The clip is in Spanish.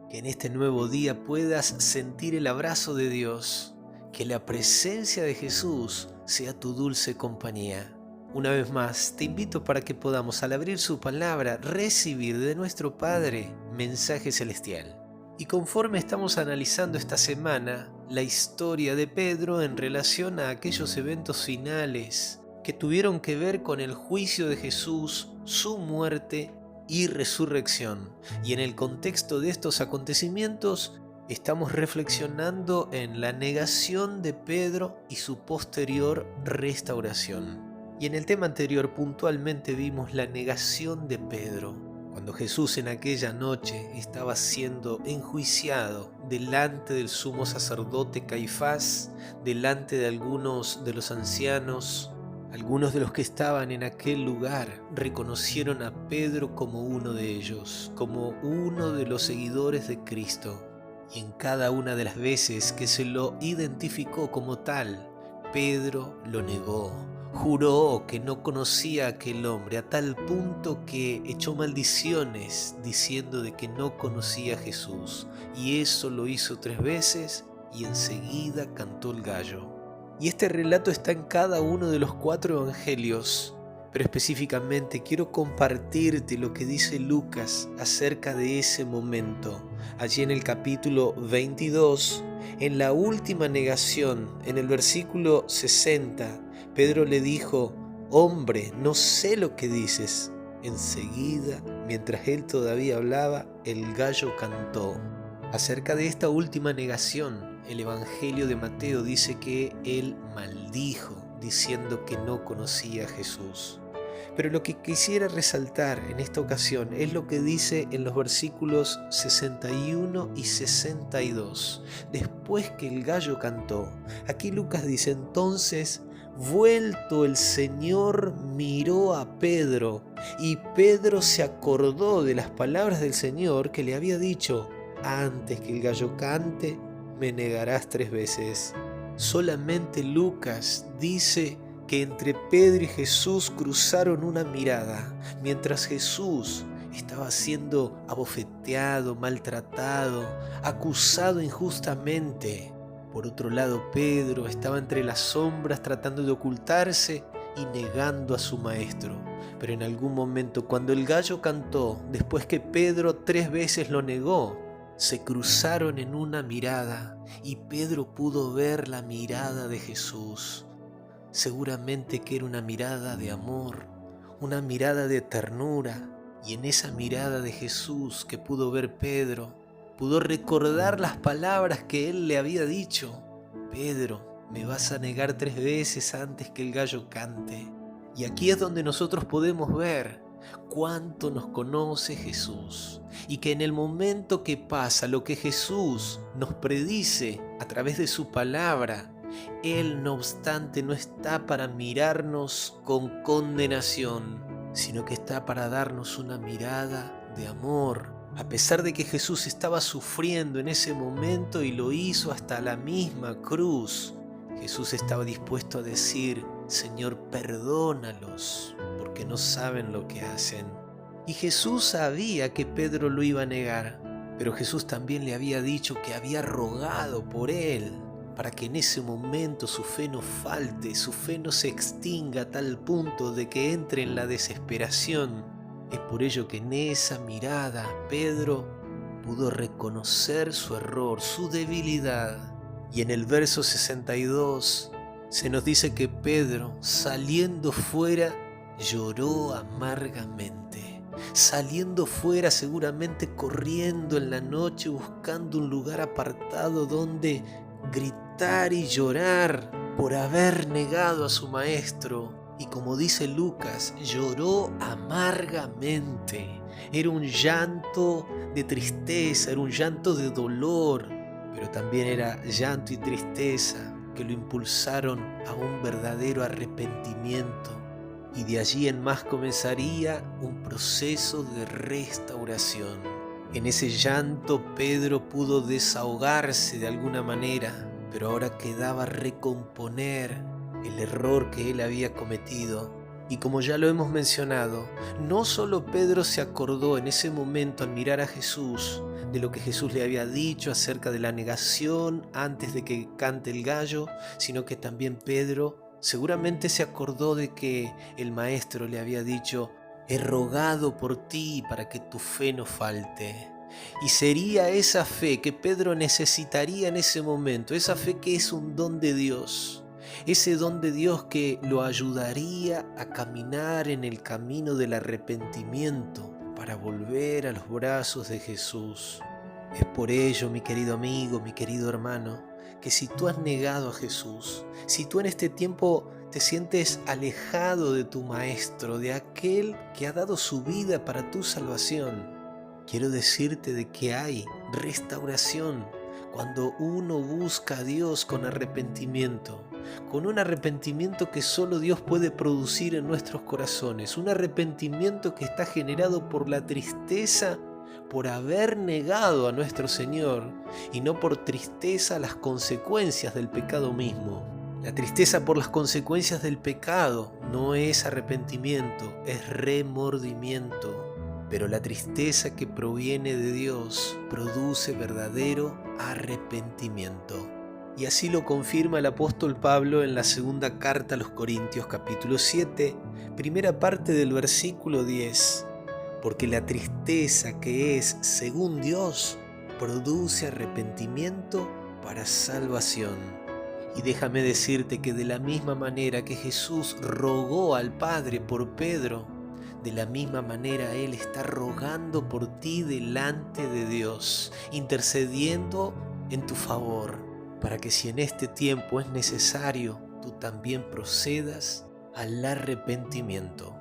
que en este nuevo día puedas sentir el abrazo de Dios, que la presencia de Jesús sea tu dulce compañía. Una vez más, te invito para que podamos, al abrir su palabra, recibir de nuestro Padre mensaje celestial. Y conforme estamos analizando esta semana la historia de Pedro en relación a aquellos eventos finales que tuvieron que ver con el juicio de Jesús, su muerte y resurrección. Y en el contexto de estos acontecimientos estamos reflexionando en la negación de Pedro y su posterior restauración. Y en el tema anterior puntualmente vimos la negación de Pedro, cuando Jesús en aquella noche estaba siendo enjuiciado delante del sumo sacerdote Caifás, delante de algunos de los ancianos. Algunos de los que estaban en aquel lugar reconocieron a Pedro como uno de ellos, como uno de los seguidores de Cristo. Y en cada una de las veces que se lo identificó como tal, Pedro lo negó. Juró que no conocía a aquel hombre, a tal punto que echó maldiciones diciendo de que no conocía a Jesús. Y eso lo hizo 3 veces y enseguida cantó el gallo. Y este relato está en cada uno de los 4 evangelios, pero específicamente quiero compartirte lo que dice Lucas acerca de ese momento. Allí en el capítulo 22, en la última negación, en el versículo 60, Pedro le dijo: «Hombre, no sé lo que dices». Enseguida, mientras él todavía hablaba, el gallo cantó. Acerca de esta última negación, el Evangelio de Mateo dice que él maldijo, diciendo que no conocía a Jesús. Pero lo que quisiera resaltar en esta ocasión es lo que dice en los versículos 61 y 62. Después que el gallo cantó, aquí Lucas dice: «Entonces, vuelto el Señor, miró a Pedro, y Pedro se acordó de las palabras del Señor que le había dicho: antes que el gallo cante, me negarás 3 veces». Solamente Lucas dice que entre Pedro y Jesús cruzaron una mirada, mientras Jesús estaba siendo abofeteado, maltratado, acusado injustamente. Por otro lado, Pedro estaba entre las sombras tratando de ocultarse y negando a su maestro. Pero en algún momento, cuando el gallo cantó, después que Pedro 3 veces lo negó, se cruzaron en una mirada y Pedro pudo ver la mirada de Jesús. Seguramente que era una mirada de amor, una mirada de ternura, y en esa mirada de Jesús que pudo ver Pedro, pudo recordar las palabras que él le había dicho: «Pedro, me vas a negar 3 veces antes que el gallo cante». Y aquí es donde nosotros podemos ver cuánto nos conoce Jesús, y que en el momento que pasa lo que Jesús nos predice a través de su palabra, Él no obstante no está para mirarnos con condenación, sino que está para darnos una mirada de amor. A pesar de que Jesús estaba sufriendo en ese momento y lo hizo hasta la misma cruz, Jesús estaba dispuesto a decir: «Señor, perdónalos, porque no saben lo que hacen». Y Jesús sabía que Pedro lo iba a negar, pero Jesús también le había dicho que había rogado por él, para que en ese momento su fe no falte, su fe no se extinga a tal punto de que entre en la desesperación. Es por ello que en esa mirada Pedro pudo reconocer su error, su debilidad. Y en el verso 62 se nos dice que Pedro, saliendo fuera, lloró amargamente. Saliendo fuera, seguramente corriendo en la noche, buscando un lugar apartado donde gritar y llorar por haber negado a su maestro. Y como dice Lucas, lloró amargamente. Era un llanto de tristeza, era un llanto de dolor, pero también era llanto y tristeza que lo impulsaron a un verdadero arrepentimiento. Y de allí en más comenzaría un proceso de restauración. En ese llanto Pedro pudo desahogarse de alguna manera, pero ahora quedaba recomponer el error que él había cometido. Y como ya lo hemos mencionado, no solo Pedro se acordó en ese momento al mirar a Jesús de lo que Jesús le había dicho acerca de la negación antes de que cante el gallo, sino que también Pedro seguramente se acordó de que el maestro le había dicho: he rogado por ti para que tu fe no falte. Y sería esa fe que Pedro necesitaría en ese momento, esa fe que es un don de Dios. Ese don de Dios que lo ayudaría a caminar en el camino del arrepentimiento para volver a los brazos de Jesús. Es por ello, mi querido amigo, mi querido hermano, que si tú has negado a Jesús, si tú en este tiempo te sientes alejado de tu Maestro, de aquel que ha dado su vida para tu salvación, quiero decirte de que hay restauración cuando uno busca a Dios con arrepentimiento, con un arrepentimiento que solo Dios puede producir en nuestros corazones, un arrepentimiento que está generado por la tristeza por haber negado a nuestro Señor y no por tristeza a las consecuencias del pecado mismo. La tristeza por las consecuencias del pecado no es arrepentimiento, es remordimiento. Pero la tristeza que proviene de Dios produce verdadero arrepentimiento. Y así lo confirma el apóstol Pablo en la segunda carta a los Corintios capítulo 7, primera parte del versículo 10. Porque la tristeza que es según Dios produce arrepentimiento para salvación. Y déjame decirte que de la misma manera que Jesús rogó al Padre por Pedro, de la misma manera Él está rogando por ti delante de Dios, intercediendo en tu favor, para que si en este tiempo es necesario, tú también procedas al arrepentimiento.